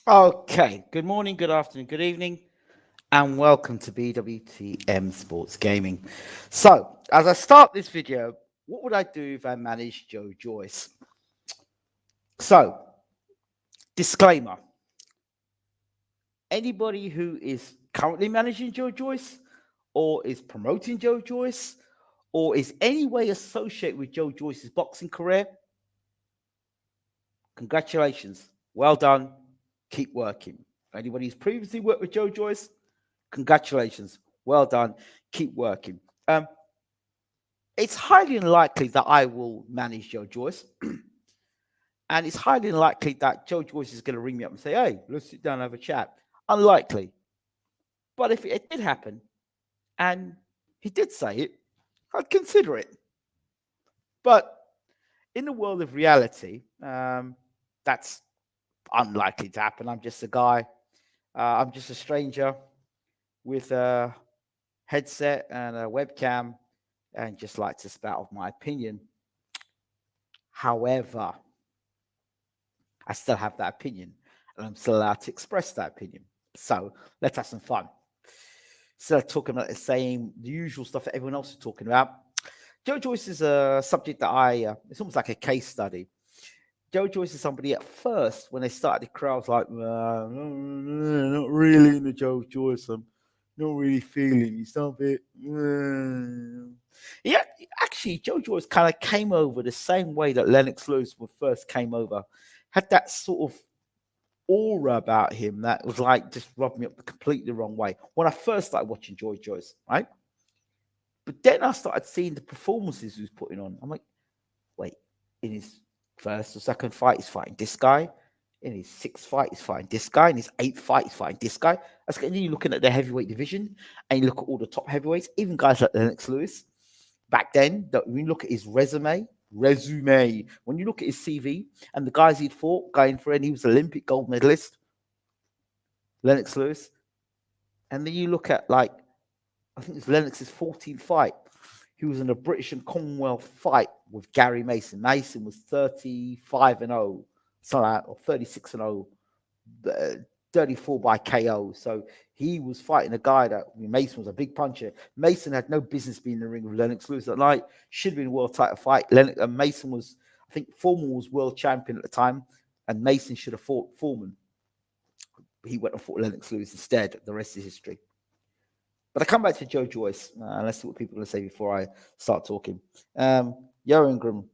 Okay, good morning, good afternoon, good evening, and welcome to BWTM Sports Gaming. So, as I start this video, what would I do if I managed Joe Joyce? So, disclaimer, anybody who is currently managing Joe Joyce, or is promoting Joe Joyce, or is any way associated with Joe Joyce's boxing career, congratulations, well done, keep working. Anybody who's previously worked with Joe Joyce, congratulations. Well done. Keep working. It's highly unlikely that I will manage Joe Joyce. And it's highly unlikely that Joe Joyce is going to ring me up and say, hey, let's sit down and have a chat. Unlikely. But if it did happen and he did say it, I'd consider it. But in the world of reality, that's unlikely to happen. I'm just a guy. I'm just a stranger with a headset and a webcam and just like to spout off my opinion. However, I still have that opinion and I'm still allowed to express that opinion. So let's have some fun. Instead of talking about the usual stuff that everyone else is talking about, Joe Joyce is a subject that it's almost like a case study. Joe Joyce is somebody at first, when they started, the crowd was like, not really into Joe Joyce. I'm not really feeling. He's not a bit. Yeah, actually, Joe Joyce kind of came over the same way that Lennox Lewis first came over. Had that sort of aura about him that was like just rubbed me up completely the wrong way when I first started watching Joe Joyce, right? But then I started seeing the performances he was putting on. I'm like, wait, in his first or second fight, he's fighting this guy. In his sixth fight, he's fighting this guy. In his eighth fight, he's fighting this guy. And then you're looking at the heavyweight division and you look at all the top heavyweights, even guys like Lennox Lewis. Back then, when you look at his resume, when you look at his CV and the guys he'd fought, going for it, he was Olympic gold medalist, Lennox Lewis. And then you look at, like, I think it's Lennox's 14th fight. He was in a British and Commonwealth fight with Gary Mason. Mason was 35-0, something like that, or 36-0, 34 by KO. So he was fighting a guy Mason was a big puncher. Mason had no business being in the ring with Lennox Lewis that night. Should have been a world title fight. Mason was, I think Foreman was world champion at the time, and Mason should have fought Foreman. He went and fought Lennox Lewis instead. The rest is history. But I come back to Joe Joyce, and let's see what people are going to say before I start talking. Yo Ingram,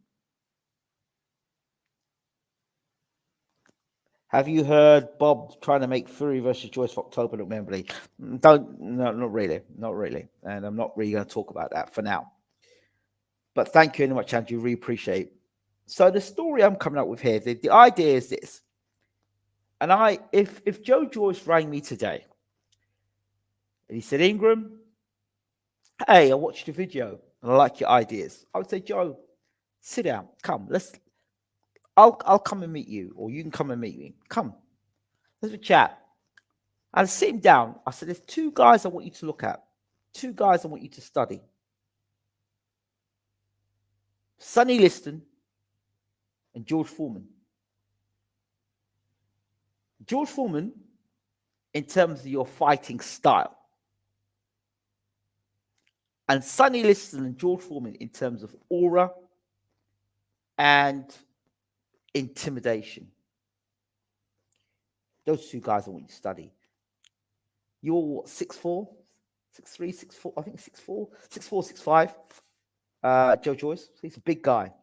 have you heard Bob trying to make Furry versus Joyce for October at Wembley? No, not really. And I'm not really going to talk about that for now. But thank you very much, Andrew. Really appreciate it. So the story I'm coming up with here, the idea is this. And if Joe Joyce rang me today, and he said, Ingram, hey, I watched your video and I like your ideas, I would say, Joe, sit down, come, I'll come and meet you, or you can come and meet me. Come, let's have a chat. I'd sit him down. I said, there's two guys I want you to look at, two guys I want you to study. Sonny Liston and George Foreman. George Foreman, in terms of your fighting style, and Sonny Liston and George Foreman in terms of aura and intimidation. Those two guys I want you to study. You're what, 6'4", 6'3", 6'4", I think 6'4", 6'4", 6'5". Joe Joyce, he's a big guy.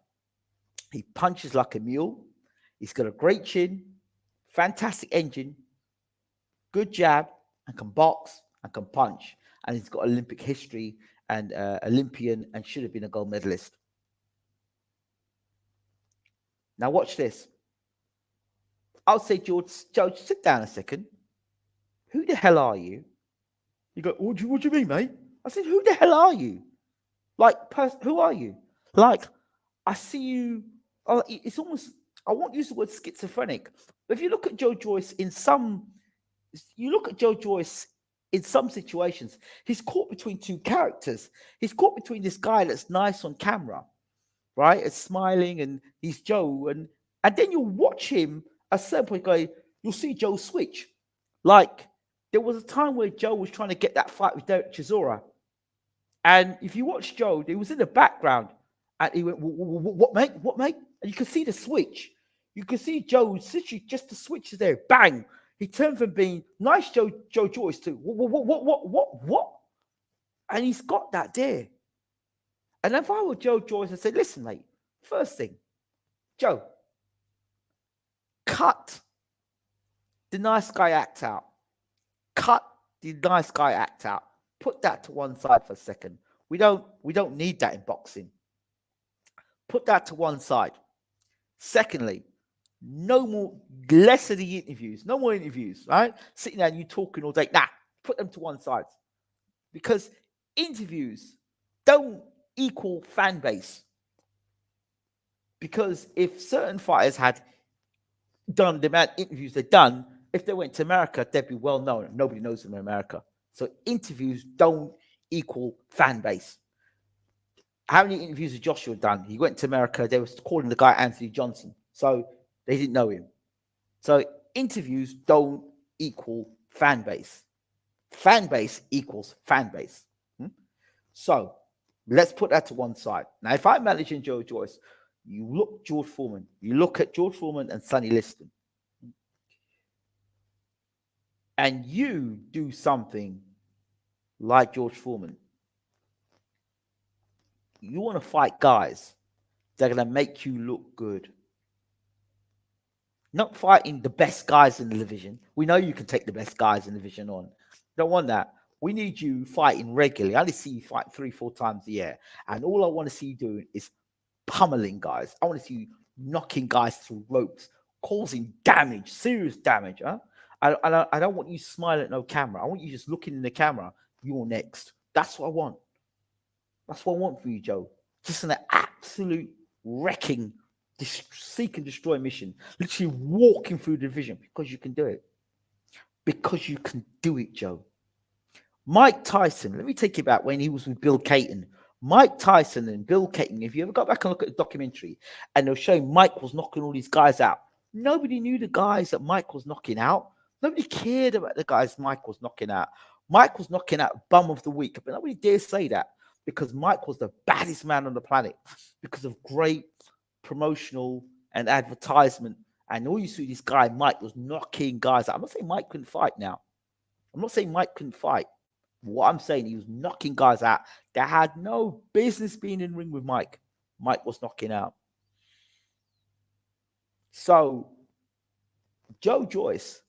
He punches like a mule. He's got a great chin, fantastic engine, good jab, and can box and can punch. And he's got Olympic history and Olympian and should have been a gold medalist. Now watch this. I'll say, Joe, sit down a second. Who the hell are you? You go, what do you mean, mate? I said, who the hell are you? Like, who are you? Like, I see you. It's almost, I won't use the word schizophrenic. But if you look at Joe Joyce in some situations, he's caught between two characters. He's caught between this guy that's nice on camera, right? It's smiling and he's Joe. And then you watch him at a certain point go, you'll see Joe switch. Like, there was a time where Joe was trying to get that fight with Dereck Chisora. And if you watch Joe, he was in the background. And he went, what, mate? What, mate? And you can see the switch. You can see Joe, just the switch is there. Bang. He turned from being nice Joe Joyce to what? And he's got that there. And if I were Joe Joyce, I'd say, listen, mate, first thing, Joe, cut the nice guy act out. Cut the nice guy act out. Put that to one side for a second. We don't need that in boxing. Put that to one side. Secondly, less of the interviews. No more interviews, right? Sitting there and you talking all day. Nah, put them to one side. Because interviews don't equal fan base. Because if certain fighters had done the amount of interviews they've done, if they went to America, they'd be well known. Nobody knows them in America. So interviews don't equal fan base. How many interviews has Joshua done? He went to America. They were calling the guy Anthony Johnson. So they didn't know him. So interviews don't equal fan base. Fan base equals fan base. So let's put that to one side. Now, if I'm managing Joe Joyce, you look George Foreman. You look at George Foreman and Sonny Liston. And you do something like George Foreman. You want to fight guys that are going to make you look good. Not fighting the best guys in the division. We know you can take the best guys in the division on. Don't want that. We need you fighting regularly. I only see you fight 3-4 times a year. And all I want to see you doing is pummeling guys. I want to see you knocking guys through ropes, causing damage, serious damage. I don't want you smiling at no camera. I want you just looking in the camera. You're next. That's what I want. That's what I want for you, Joe. Just an absolute wrecking, seek and destroy mission. Literally walking through the division because you can do it. Because you can do it, Joe. Mike Tyson, let me take you back when he was with Bill Caton. Mike Tyson and Bill Caton, if you ever go back and look at the documentary, and they'll show Mike was knocking all these guys out. Nobody knew the guys that Mike was knocking out. Nobody cared about the guys Mike was knocking out. Mike was knocking out bum of the week, but nobody dares say that because Mike was the baddest man on the planet because of great promotional and advertisement. And all you see this guy, Mike, was knocking guys out. I'm not saying Mike couldn't fight now. I'm not saying Mike couldn't fight. What I'm saying, he was knocking guys out that had no business being in the ring with Mike. Mike was knocking out. So Joe Joyce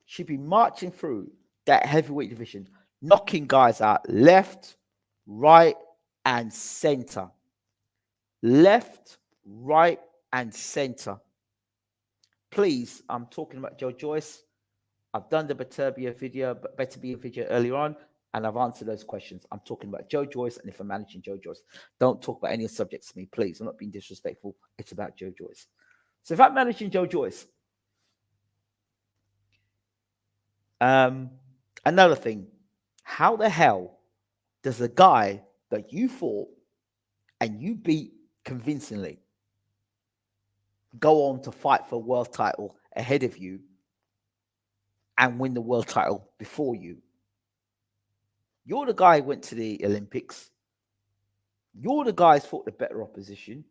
should be marching through that heavyweight division, knocking guys out left, right, and center. Left, right, and center. Please, I'm talking about Joe Joyce. I've done the Better Be a video earlier on, and I've answered those questions. I'm talking about Joe Joyce, and if I'm managing Joe Joyce, don't talk about any subjects to me, please. I'm not being disrespectful. It's about Joe Joyce. So if I'm managing Joe Joyce, another thing, how the hell does a guy that you fought and you beat convincingly go on to fight for a world title ahead of you and win the world title before you? You're the guy who went to the Olympics. You're the guy who's fought the better opposition.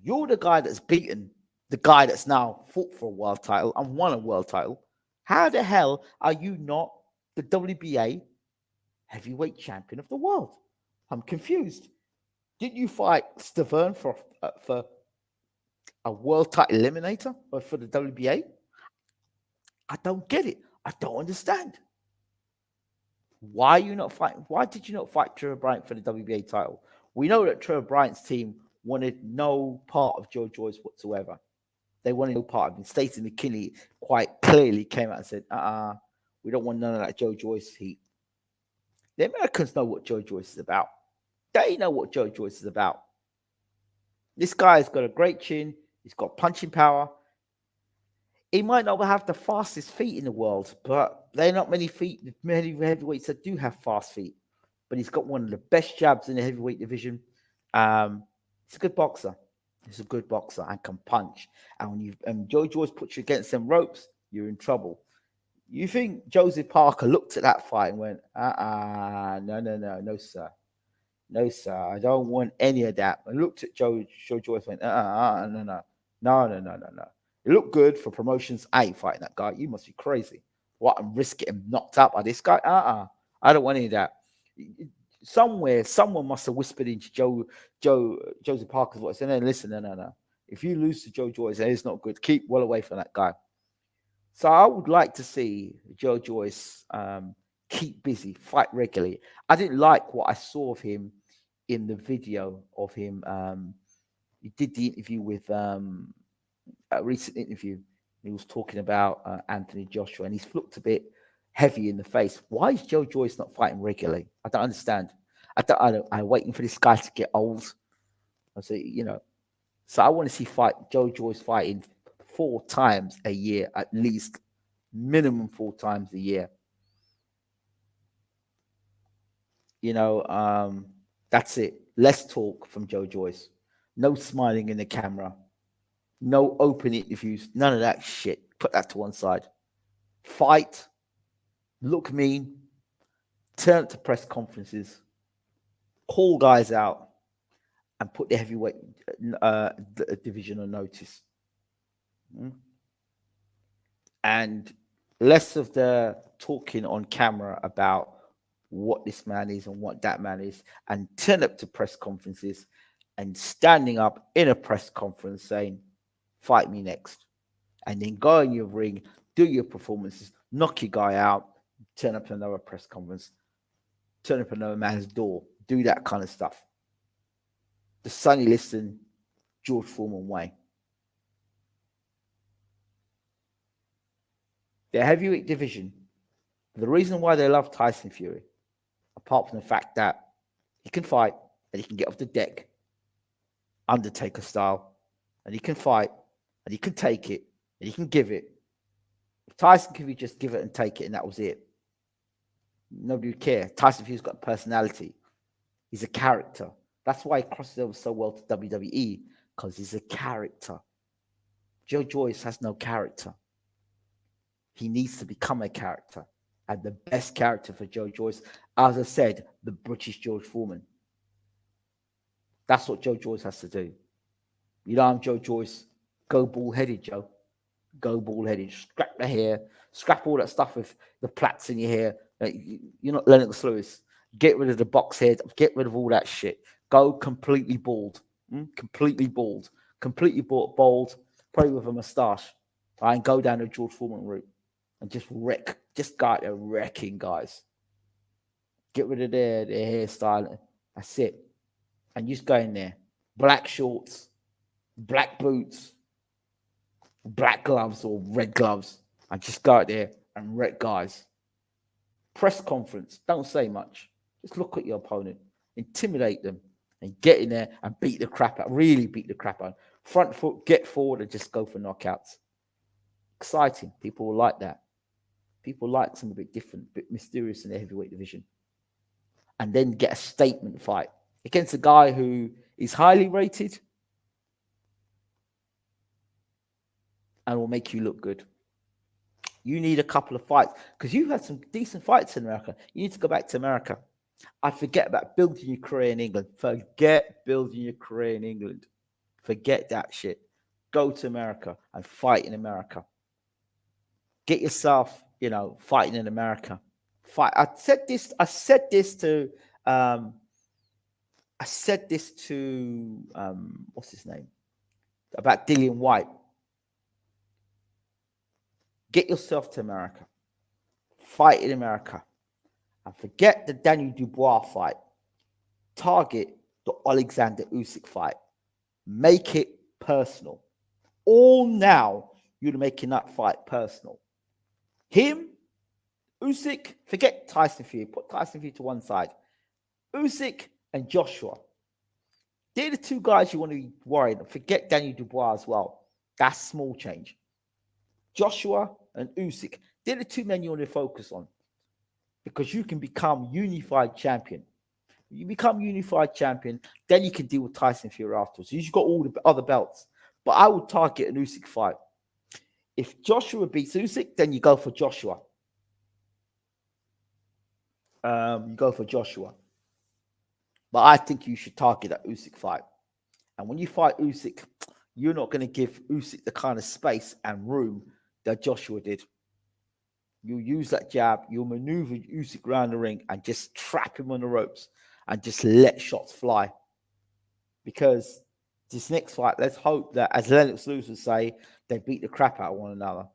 You're the guy that's beaten the guy that's now fought for a world title and won a world title. How the hell are you not the WBA heavyweight champion of the world? I'm confused. Didn't you fight Stavern for a world title eliminator or for the WBA? I don't get it. I don't understand. Why are you not fighting? Why did you not fight Trevor Bryant for the WBA title? We know that Trevor Bryant's team wanted no part of Joe Joyce whatsoever. They wanted no part of him. Stacey McKinney quite clearly came out and said, we don't want none of that Joe Joyce heat. The Americans know what Joe Joyce is about. They know what Joe Joyce is about. This guy's got a great chin. He's got punching power. He might not have the fastest feet in the world, but there are not many heavyweights that do have fast feet. But he's got one of the best jabs in the heavyweight division. He's a good boxer. He's a good boxer and can punch. And when Joe Joyce puts you against them ropes, you're in trouble. You think Joseph Parker looked at that fight and went, no, sir. No, sir, I don't want any of that. I looked at Joe Joyce and went, no. It looked good for promotions. I ain't fighting that guy. You must be crazy. What, I'm risking him knocked out by this guy? I don't want any of that. Somewhere, someone must have whispered into Joseph Parker's voice, and then listen, no. If you lose to Joe Joyce, it's not good. Keep well away from that guy. So I would like to see Joe Joyce keep busy, fight regularly. I didn't like what I saw of him in the video of him. He did the interview with a recent interview. He was talking about Anthony Joshua, and he's looked a bit heavy in the face. Why is Joe Joyce not fighting regularly? I don't understand. I'm waiting for this guy to get old. I say, so I want to see Joe Joyce fighting 4 times a year, at least, minimum 4 times a year. That's it. Less talk from Joe Joyce. No smiling in the camera. No open interviews. None of that shit. Put that to one side. Fight. Look mean. Turn up to press conferences. Call guys out. And put the heavyweight division on notice. And less of the talking on camera about what this man is and what that man is, and turn up to press conferences and standing up in a press conference saying, fight me next. And then go in your ring, do your performances, knock your guy out, turn up to another press conference, turn up another man's door, do that kind of stuff. The Sonny Liston, George Foreman way. The heavyweight division, the reason why they love Tyson Fury, apart from the fact that he can fight and he can get off the deck, Undertaker style, and he can fight and he can take it and he can give it. If Tyson could just give it and take it and that was it, nobody would care. Tyson Fury's got a personality. He's a character. That's why he crosses over so well to WWE, because he's a character. Joe Joyce has no character. He needs to become a character. And the best character for Joe Joyce, as I said, the British George Foreman. That's what Joe Joyce has to do. I'm Joe Joyce. Go bald-headed, Joe. Go bald-headed. Scrap the hair. Scrap all that stuff with the plaits in your hair. You're not Lennox Lewis. Get rid of the box head. Get rid of all that shit. Go completely bald. Completely bald. Completely bald. Probably with a moustache. And go down the George Foreman route. And just wreck. Just go out there wrecking guys. Get rid of their hairstyle. That's it. And you just go in there. Black shorts. Black boots. Black gloves or red gloves. And just go out there and wreck guys. Press conference. Don't say much. Just look at your opponent. Intimidate them. And get in there and beat the crap out. Really beat the crap out. Front foot, get forward and just go for knockouts. Exciting. People will like that. People like something a bit different, a bit mysterious in the heavyweight division. And then get a statement fight against a guy who is highly rated and will make you look good. You need a couple of fights because you had some decent fights in America. You need to go back to America. I forget about building your career in England. Forget building your career in England. Forget that shit. Go to America and fight in America. Get yourself, fighting in America. Fight. I said this to what's his name? About Dillian White. Get yourself to America. Fight in America. And forget the Daniel Dubois fight. Target the Alexander Usyk fight. Make it personal. All now, you're making that fight personal. Him, Usyk, forget Tyson Fury. Put Tyson Fury to one side. Usyk and Joshua. They're the 2 guys you want to be worried. Forget Daniel Dubois as well. That's small change. Joshua and Usyk. They're the 2 men you want to focus on. Because you can become unified champion. You become unified champion, then you can deal with Tyson Fury afterwards. You've got all the other belts. But I would target an Usyk fight. If Joshua beats Usyk, then you go for Joshua. You go for Joshua. But I think you should target that Usyk fight. And when you fight Usyk, you're not going to give Usyk the kind of space and room that Joshua did. You use that jab, you'll maneuver Usyk around the ring and just trap him on the ropes and just let shots fly. Because this next fight, let's hope that, as Lennox Lewis would say, they beat the crap out of one another.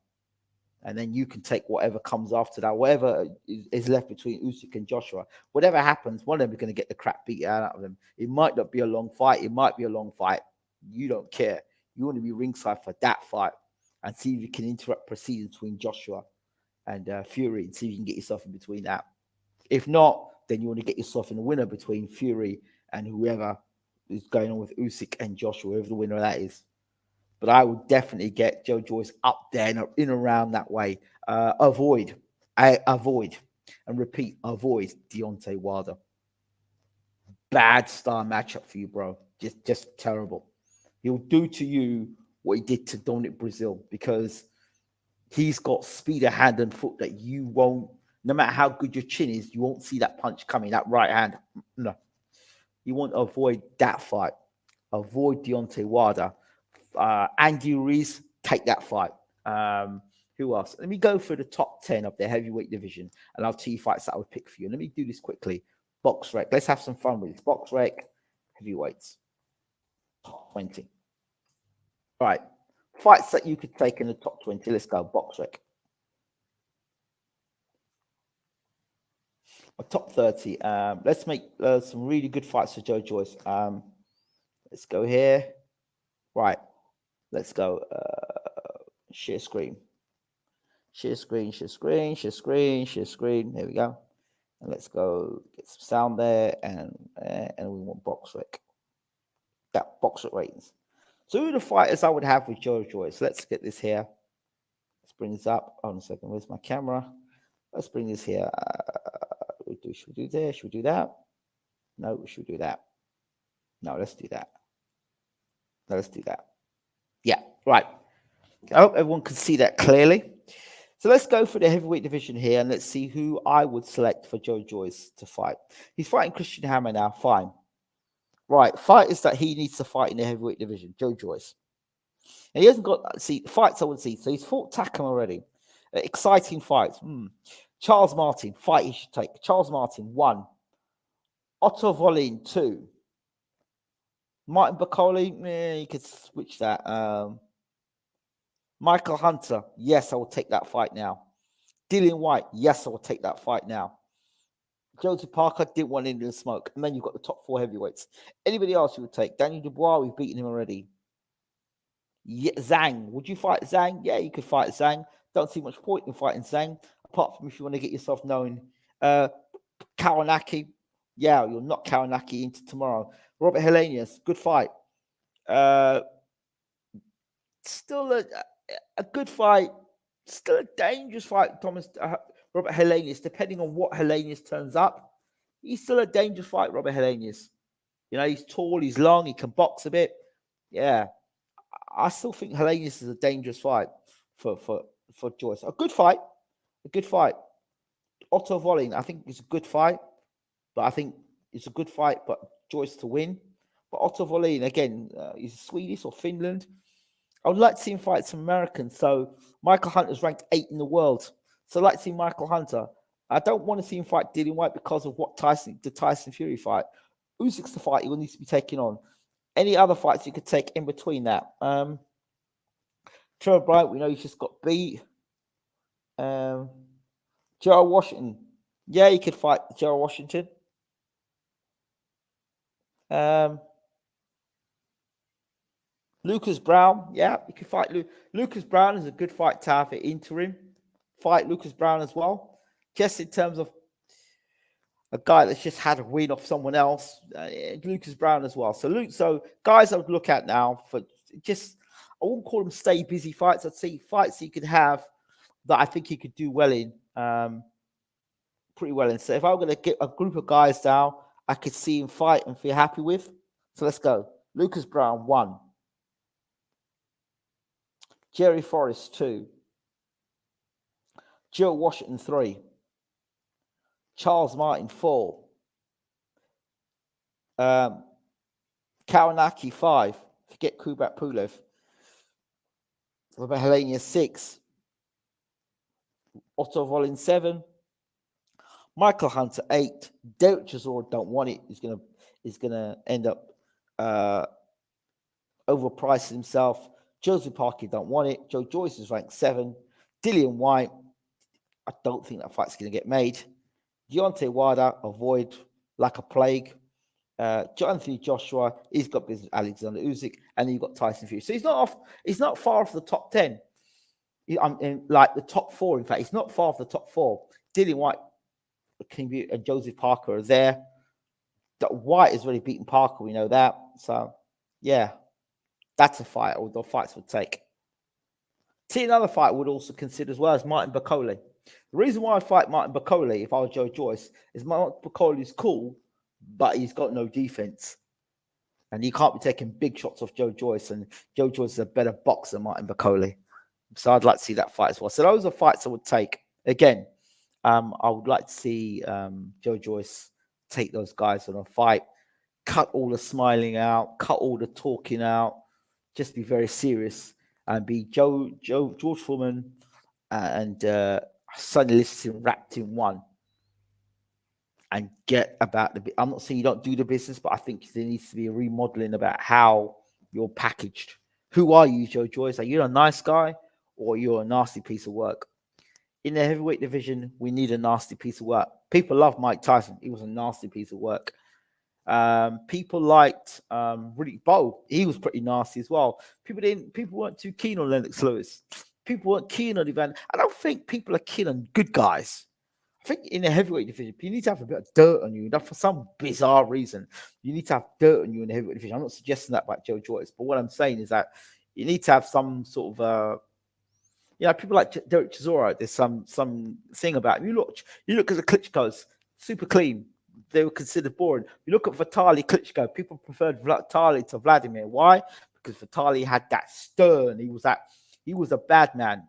And then you can take whatever comes after that, whatever is left between Usyk and Joshua. Whatever happens, one of them is going to get the crap beat out of them. It might not be a long fight. It might be a long fight. You don't care. You want to be ringside for that fight and see if you can interrupt proceedings between Joshua and Fury and see if you can get yourself in between that. If not, then you want to get yourself in a winner between Fury and whoever is going on with Usyk and Joshua, whoever the winner of that is. But I would definitely get Joe Joyce up there and in around that way. Avoid, and repeat, avoid Deontay Wilder. Bad star matchup for you, bro. Just terrible. He'll do to you what he did to Dominic Brazil, because he's got speed of hand and foot that you won't, no matter how good your chin is, you won't see that punch coming, that right hand. No. You want to avoid that fight. Avoid Deontay Wilder. Andy Ruiz, take that fight. Who else? Let me go for the top 10 of the heavyweight division, and I'll tell you fights that I would pick for you. Let me do this quickly. Box rec. Let's have some fun with this. Box rec, heavyweights. Top 20. All right. Fights that you could take in the top 20. Let's go. Box rec. Top 30. Let's make some really good fights for Joe Joyce. Let's go here. Right. Let's go. Share screen. Share screen. Share screen. Share screen. Share screen. There we go. And let's go get some sound there, and we want box rec. That box rec ratings. So who are the fighters I would have with Joe Joyce? Let's get this here. Let's bring this up. Hold on a second. Where's my camera? Let's bring this here. Should we do this? Should we do that? No, we should do that. No, let's do that. No, let's do that. Yeah, right. I hope everyone can see that clearly. So let's go for the heavyweight division here, and let's see who I would select for Joe Joyce to fight. He's fighting Christian Hammer now. Fine. Right. Fighters that he needs to fight in the heavyweight division. Joe Joyce. And he hasn't got, fights I would see. So he's fought Takam already. Exciting fights. Charles Martin, fight he should take. Charles Martin, 1. Otto Wallin, 2. Martin Boccoli, you could switch that. Michael Hunter, yes, I will take that fight now. Dillian White, yes, I will take that fight now. Joseph Parker didn't want into the smoke. And then you've got the top 4 heavyweights. Anybody else you would take? Daniel Dubois, we've beaten him already. Yeah, Zhang, would you fight Zhang? Yeah, you could fight Zhang. Don't see much point in fighting Zhang, apart from if you want to get yourself known. Kawanaki, yeah, you'll knock Kawanaki into tomorrow. Robert Helenius, good fight. Still a good fight. Still a dangerous fight, Robert Helenius, depending on what Helenius turns up. He's still a dangerous fight, Robert Helenius. You know, he's tall, he's long, he can box a bit. Yeah. I still think Helenius is a dangerous fight for Joyce. A good fight. Otto Wallin, I think it's a good fight. But Joyce to win. But Otto Wallin, again, he's Swedish or Finland. I would like to see him fight some Americans. So Michael Hunter's ranked 8 in the world. So I'd like to see Michael Hunter. I don't want to see him fight Dillian White because of what the Tyson Fury fight. Usyk's the fight he will need to be taking on. Any other fights you could take in between that? Trevor Bryant, we know he's just got beat. Gerald Washington. Yeah, you could fight Gerald Washington. Lucas Brown. Yeah, you could fight Lucas Brown is a good fight to have it interim. Fight Lucas Brown as well. Just in terms of a guy that's just had a win off someone else, Lucas Brown as well. So guys I would look at now for just, I wouldn't call them stay busy fights. I'd say fights he could have that I think he could do well in, pretty well in. So if I'm going to get a group of guys now, I could see him fight and feel happy with. So let's go. Lucas Brown, 1. Jerry Forrest 2, Joe Washington 3, Charles Martin 4, Kawanaki 5, forget Kubrat Pulev, Robert Helenia 6, Otto Volin 7, Michael Hunter 8, Dereck Chisora don't want it. He's gonna end up overpricing himself. Joseph Parker don't want it. Joe Joyce is ranked 7. Dillian White, I don't think that fight's gonna get made. Deontay Wilder, avoid like a plague. Anthony Joshua, he's got business with Alexander Usyk, and you've got Tyson Fury. So he's not far off the top 10. I'm in like the top 4, in fact. He's not far off the top 4. Dillian White, and Joseph Parker are there. White has already beaten Parker, we know that. So, yeah, that's a fight, or the fights would take. See, another fight I would also consider as well as Martin Boccoli. The reason why I fight Martin Boccoli, if I was Joe Joyce, is Martin Boccoli's cool, but he's got no defense. And he can't be taking big shots off Joe Joyce, and Joe Joyce is a better boxer than Martin Boccoli. So I'd like to see that fight as well. So those are fights I would take. Again, I would like to see Joe Joyce take those guys on a fight, cut all the smiling out, cut all the talking out, just be very serious and be George Foreman and Sonny Liston wrapped in one and get about the. I'm not saying you don't do the business, but I think there needs to be a remodeling about how you're packaged. Who are you, Joe Joyce? Are you a nice guy or you're a nasty piece of work? In the heavyweight division, we need a nasty piece of work. People love Mike Tyson. He was a nasty piece of work. People liked Riddick Bowe. He was pretty nasty as well. People weren't too keen on Lennox Lewis. People weren't keen on Ivan. I don't think people are keen on good guys. I think in the heavyweight division, you need to have a bit of dirt on you. That for some bizarre reason, you need to have dirt on you in the heavyweight division. I'm not suggesting that about Joe Joyce, but what I'm saying is that you need to have some sort of people like Dereck Chisora. There's some thing about him. You look at the Klitschko's, super clean. They were considered boring. You look at Vitaly Klitschko. People preferred Vitaly to Vladimir. Why? Because Vitaly had that stern. He was a bad man.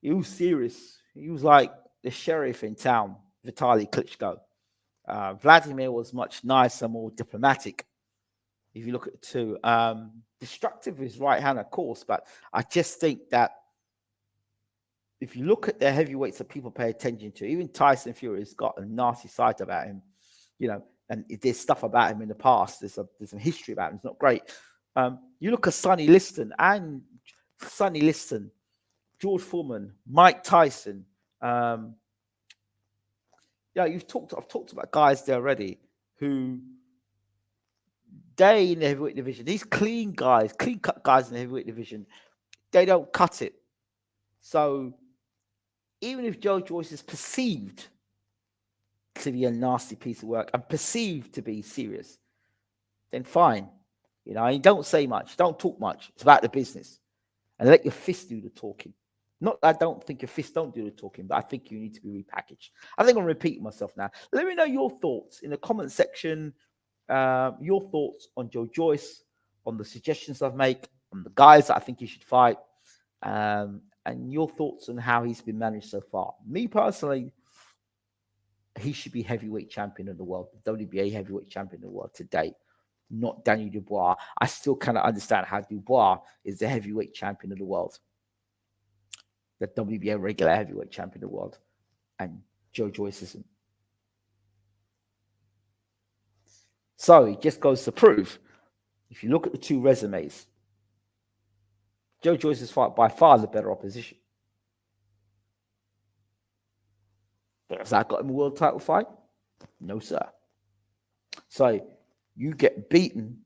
He was serious. He was like the sheriff in town. Vitaly Klitschko. Vladimir was much nicer, more diplomatic. If you look at the two, destructive is right hand, of course, but I just think that if you look at the heavyweights that people pay attention to, even Tyson Fury has got a nasty side about him, and there's stuff about him in the past. There's some history about him. It's not great. You look at Sonny Liston, George Foreman, Mike Tyson. I've talked about guys there already who they in the heavyweight division, these clean cut guys in the heavyweight division, they don't cut it. So even if Joe Joyce is perceived to be a nasty piece of work and perceived to be serious, then fine. You don't say much, don't talk much. It's about the business. And let your fist do the talking. Not that I don't think your fist don't do the talking, but I think you need to be repackaged. I think I'm repeating myself now. Let me know your thoughts in the comment section. Your thoughts on Joe Joyce, on the suggestions I've made, on the guys that I think he should fight, and your thoughts on how he's been managed so far. Me personally, he should be heavyweight champion of the world, WBA heavyweight champion of the world today, not Daniel Dubois. I still cannot understand how Dubois is the heavyweight champion of the world, the WBA regular heavyweight champion of the world, and Joe Joyce isn't. So it just goes to prove, if you look at the two resumes, Joe Joyce is by far the better opposition. But has that got him a world title fight? No, sir. So you get beaten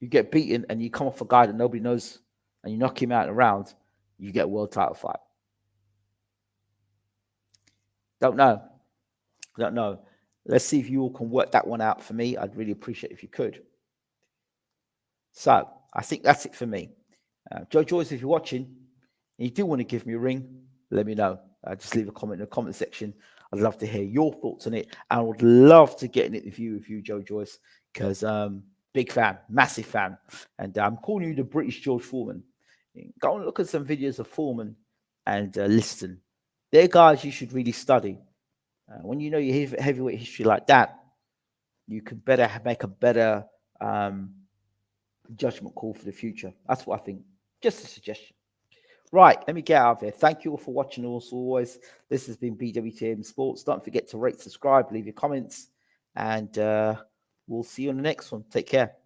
and you come off a guy that nobody knows and you knock him out in a round, you get a world title fight. Don't know. Let's see if you all can work that one out for me. I'd really appreciate it if you could. So I think that's it for me. Joe Joyce, if you're watching and you do want to give me a ring, let me know. Just leave a comment in the comment section. I'd love to hear your thoughts on it. I would love to get an interview with you, Joe Joyce, because big fan, massive fan. And I'm calling you the British George Foreman. Go and look at some videos of Foreman and listen. They're guys you should really study. When you know your heavyweight history like that, you can make a better judgment call for the future. That's what I think. Just a suggestion. Right, let me get out of here. Thank you all for watching. Also, always, this has been BWTM Sports. Don't forget to rate, subscribe, leave your comments, and we'll see you on the next one. Take care.